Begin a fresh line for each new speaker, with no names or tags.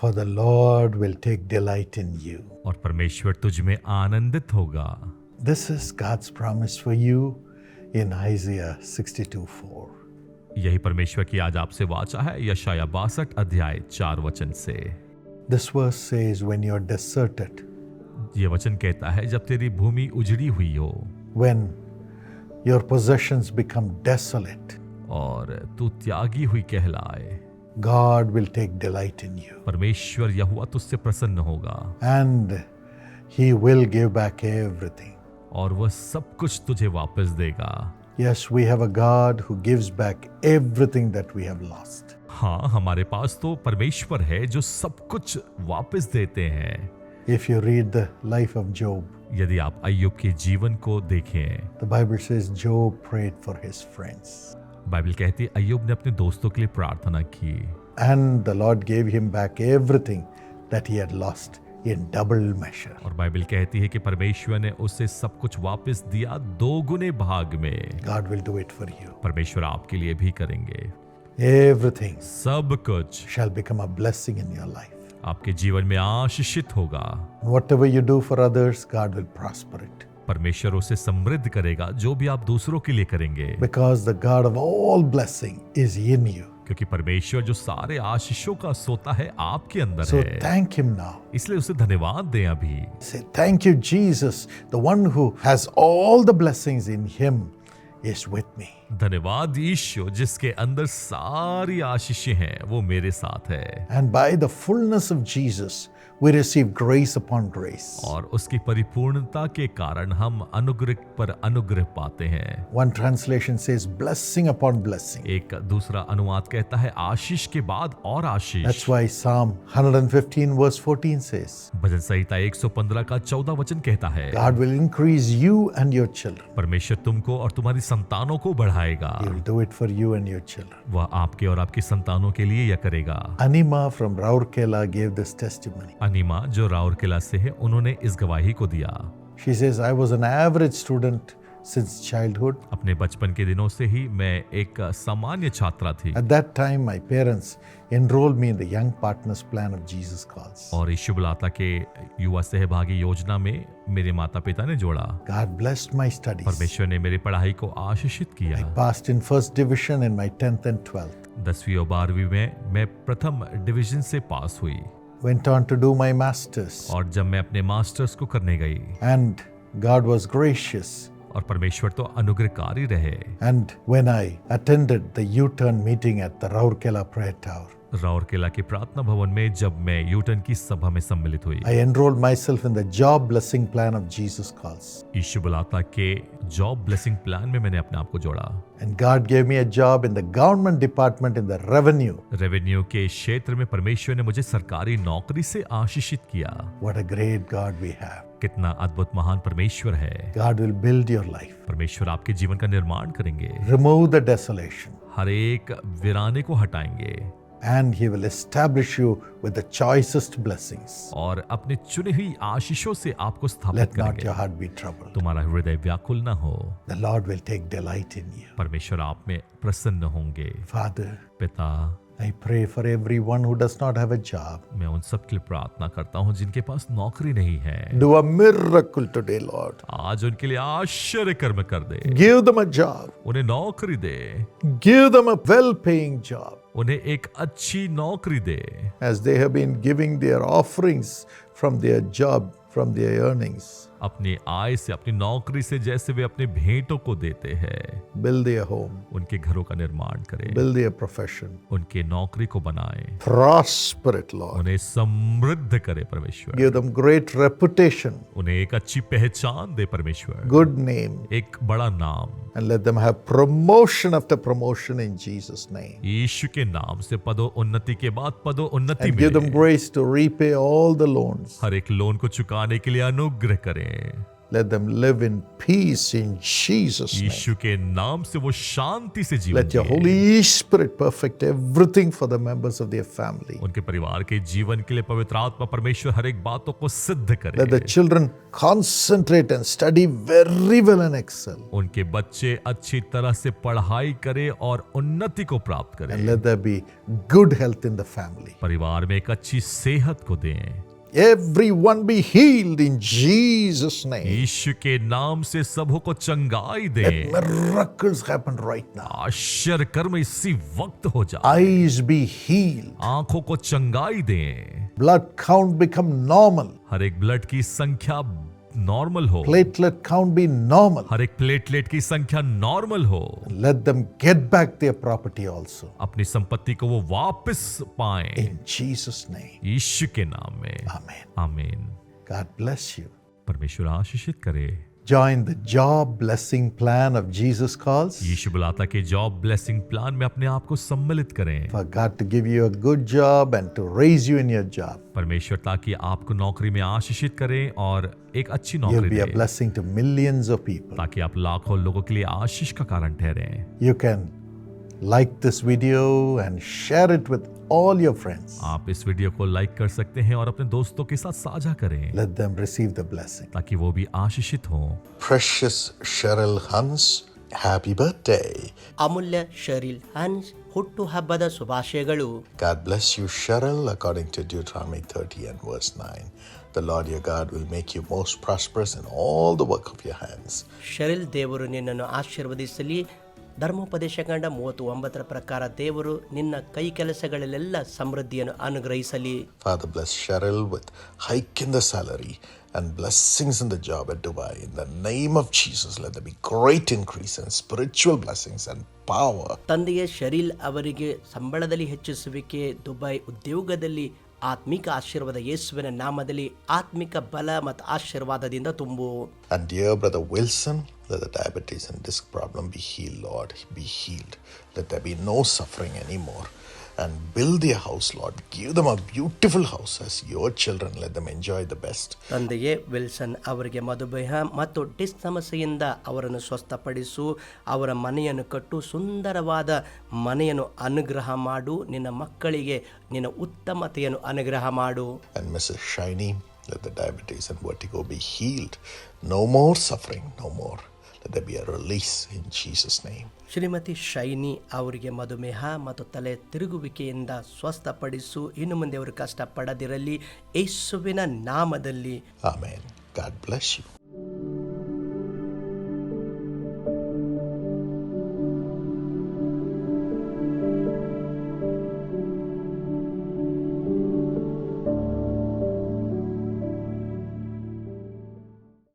For the Lord will take delight in you.
और परमेश्वर तुझ में आनंदित होगा।
This is God's promise for you in Isaiah 62:4.
यही परमेश्वर की आज आपसे वाचा है यशाया 62 अध्याय 4 वचन से।
This verse says, when you're deserted,
ये वचन कहता है जब तेरी भूमि उजड़ी हुई हो
when your possessions become desolate,
और तू त्यागी हुई कहलाए,
God will take delight in you.
परमेश्वर यहोवा तुझसे प्रसन्न होगा
And He will give back everything.
और वह सब कुछ तुझे वापस देगा।
Yes, we have a God who gives back everything that we have lost.
हाँ, हमारे पास तो परमेश्वर है जो सब कुछ वापस देते हैं।
If you read the life of Job,
यदि आप अय्यूब के जीवन को देखें,
the Bible says Job prayed for his friends.
Bible कहती है अय्यूब ने अपने दोस्तों के लिए प्रार्थना की
And the Lord gave him back everything that he had lost in double measure.
और बाइबल कहती है कि परमेश्वर ने उसे सब कुछ वापस दिया 2 गुने भाग में।
God will do it for you.
परमेश्वर आपके लिए भी करेंगे।
Everything
सब कुछ
shall become a blessing in your life.
आपके जीवन में आशीषित होगा।
Whatever you do for others, God will prosper it.
परमेश्वर उसे समृद्ध करेगा जो भी आप दूसरों के लिए करेंगे,
Because the God of all blessing is in you.
क्योंकि परमेश्वर जो सारे आशीषों का सोता है आपके अंदर
So
है।
thank Him now.
इसलिए उसे धन्यवाद दें अभी।
Say, thank you, Jesus. The one who has all the blessings in Him is with me.
धन्यवाद यीशु जिसके अंदर सारी आशीषें हैं वो मेरे साथ है।
And by the fullness of Jesus, we receive grace upon grace.
और उसकी परिपूर्णता के कारण हम अनुग्रह पर अनुग्रह पाते हैं।
One translation says blessing upon blessing.
एक दूसरा अनुवाद कहता है आशीष के बाद और आशीष।
That's why Psalm 115 verse 14 says,
भजन संहिता 115 का 14 वचन कहता है
God will increase you and your children.
परमेश्वर तुमको और तुम्हारी संतानों को बढ़ाएगा।
He will do it for you and your children.
वह आपके और आपकी संतानों के लिए यह करेगा।
Anima from Raurkela gave this testimony.
Enema जो राउरकेला से है उन्होंने इस गवाही को दिया।
She says, I was an average student since childhood.
अपने बचपन के दिनों से ही मैं एक सामान्य छात्रा थी
At that time, my parents enrolled me in the Young Partners Plan of Jesus Calls.
और यीशु बुलाता के युवा सहभागी योजना में मेरे माता पिता ने जोड़ा।
God blessed my studies.
परमेश्वर ने मेरी पढ़ाई को आशीषित किया।
Passed in first division in my 10th and 12th.
10वीं और 12वीं में मैं प्रथम डिवीजन से पास हुई
Went on to do my masters.
और जब मैं अपने मास्टर्स को करने गई
And God was gracious.
और परमेश्वर तो अनुग्रहकारी रहे।
And when I attended the U-turn meeting at the Raurkela Prayer Tower,
Rourkela के प्रार्थना भवन में जब मैं यूटर्न की सभा में सम्मिलित हुई,
I enrolled myself in the job blessing plan of Jesus Calls.
यीशु बुलाता के जॉब ब्लेसिंग प्लान में मैंने अपने आप को जोड़ा।
And God gave me a job in the government department in the revenue.
Revenue के क्षेत्र में परमेश्वर ने मुझे सरकारी नौकरी से आशीषित किया।
What a great God we have.
कितना अद्भुत महान परमेश्वर है।
God will build your life.
परमेश्वर आपके जीवन का निर्माण करेंगे,
Remove the desolation.
हर एक वीराने को हटाएंगे
And He will establish you with the choicest blessings.
और अपने चुने हुई आशीषों से आपको स्थापित
Let not
करेंगे।
your heart be troubled.
तुम्हारा हृदय व्याकुल न हो।
The Lord will take delight in you.
परमेश्वर आप में प्रसन्न होंगे।
Father,
पिता,
I pray for everyone who does not have a job.
मैं उन सब के लिए प्रार्थना करता हूँ जिनके पास नौकरी नहीं है।
Do a miracle today, Lord.
आज उनके लिए आश्चर्य कर्म कर दे,
Give them a job.
उन्हें नौकरी दे,
Give them a well-paying job.
उन्हें एक अच्छी नौकरी दे।
As they have been giving their offerings from their job, from their earnings.
अपनी आय से, अपनी नौकरी से जैसे वे अपने भेंटों को देते हैं,
Build their home.
उनके घरों का निर्माण करें,
Build their profession.
उनके नौकरी को बनाए,
Prosper it, Lord.
उन्हें समृद्ध करे परमेश्वर,
Give them great reputation,
उन्हें एक अच्छी पहचान दे परमेश्वर,
good name,
एक बड़ा नाम,
and let them have promotion after promotion in Jesus' name.
यीशु के नाम से पदो उन्नति के बाद पदो उन्नति
And give them
मिले,
grace to repay all the loans.
हर एक लोन को चुकाने के लिए अनुग्रह करें।
Let them live in peace in Jesus' name.
यीशु के नाम से वो शांति से जीवन
Let your
जिए।
Holy Spirit perfect everything for the members of their family.
उनके परिवार के जीवन के लिए पवित्र आत्मा परमेश्वर हर एक बातों को सिद्ध करे।
Let the children concentrate and study very well and excel.
उनके बच्चे अच्छी तरह से पढ़ाई करें और उन्नति को प्राप्त करें।
And let there be good health in the family.
परिवार में एक अच्छी सेहत को दें।
Everyone be healed in Jesus' name.
यीशु के नाम से सबों को चंगाई
Let
दें।
miracles happen right now.
आश्चर्य कर्म इसी वक्त हो जाए।
Eyes be healed.
आंखों को चंगाई दें।
Blood count become normal.
हर एक ब्लड की संख्या नॉर्मल हो।
Platelet count be normal.
हर एक प्लेटलेट की संख्या नॉर्मल हो।
Let them get back their property also.
अपनी संपत्ति को वो वापस पाएं।
In Jesus' name.
यीशु के नाम में
Amen.
आमीन।
God bless you.
परमेश्वर आशीषित करे।
Join the job blessing plan of Jesus Calls.
यीशु बुलाता के जॉब ब्लेसिंग प्लान में अपने आप को सम्मिलित करें।
For God to give you a good job and to raise you in your job.
परमेश्वर ताकि आपको नौकरी में आशीषित करें और एक अच्छी
You'll
नौकरी
be a
दें,
blessing to millions of people.
ताकि आप लाखों लोगों के लिए आशीष का कारण ठहरें।
You can like this video and share it with all your friends.
आप इस वीडियो को लाइक कर सकते हैं और अपने दोस्तों के साथ साझा करें,
Let them receive the blessing.
ताकि वो भी आशीषित हों।
Precious Cheryl Hans, happy birthday.
ಅಮೂಲ್ಯ ಶರೀಲ್ ಹನ್ಸ್ ಹುಟ್ಟು ಹಬ್ಬದ ಶುಭಾಶಯಗಳು.
God bless you, Cheryl, according to Deuteronomy 30 and verse 9. The Lord your God will make you most prosperous in all the work of your hands.
ಶರೀಲ್ ದೇವರು ನಿನ್ನನ್ನು ಆಶೀರ್ವದಿಸಲಿ. ಧರ್ಮೋಪದೇಶಕಾಂಡ 39 ಪ್ರಕಾರ ದೇವರು ನಿನ್ನ ಕೈ ಕೆಲಸಗಳಲ್ಲೆಲ್ಲ ಸಮೃದ್ಧಿಯನ್ನು ಅನುಗ್ರಹಿಸಲಿ.
Father, bless Cheryl with hike in the salary and blessings in the job at Dubai. In the name of Jesus, let there be great increase and spiritual blessings and power.
ತಂದೆಯ ಶರೀಲ್ ಅವರಿಗೆ ಸಂಬಳದಲ್ಲಿ ಹೆಚ್ಚಿಸುವಿಕೆ, ದುಬೈ ಉದ್ಯೋಗದಲ್ಲಿ ಆತ್ಮಿಕ ಆಶೀರ್ವಾದ, ಯೇಸುವಿನ ನಾಮದಲ್ಲಿ ಆತ್ಮಿಕ ಬಲ ಮತ್ತು ಆಶೀರ್ವಾದದಿಂದ ತುಂಬು.
And dear brother Wilson, let the diabetes and disc problem be healed, Lord. Be healed. Let there be no suffering anymore. And build their house, Lord. Give them a beautiful house as your children. Let them enjoy the best.
ತಂದೆಯೇ Wilson ಅವರಿಗೆ ಮಧುಮೇಹ ಮತ್ತು disc ಸಮಸ್ಯೆಯಿಂದ ಅವರನ್ನು ಸ್ವಸ್ಥಪಡಿಸು. ಅವರ ಮನೆಯನ್ನು ಕಟ್ಟು, ಸುಂದರವಾದ ಮನೆಯನ್ನು ಅನುಗ್ರಹ ಮಾಡು. ನಿನ್ನ ಮಕ್ಕಳಿಗೆ ನಿನ್ನ ಉತ್ತಮತೆಯನ್ನು ಅನುಗ್ರಹ ಮಾಡು.
And Mrs. Shiny, let the diabetes and vertigo be healed. No more suffering, no more. Let there be a release in Jesus' name.
Shrimati shiny ಅವರಿಗೆ ಮಧುಮೇಹ ಮತ್ತು ತಲೆ ತಿರುಗುವಿಕೆಯಿಂದ ಸ್ವಸ್ಥಪಡಿಸು. ಇನ್ನು ಮುಂದೆ ಅವರು ಕಷ್ಟಪಡದಿರಲಿ, ಯೇಸುವಿನ ನಾಮದಲ್ಲಿ.
Amen. God bless you.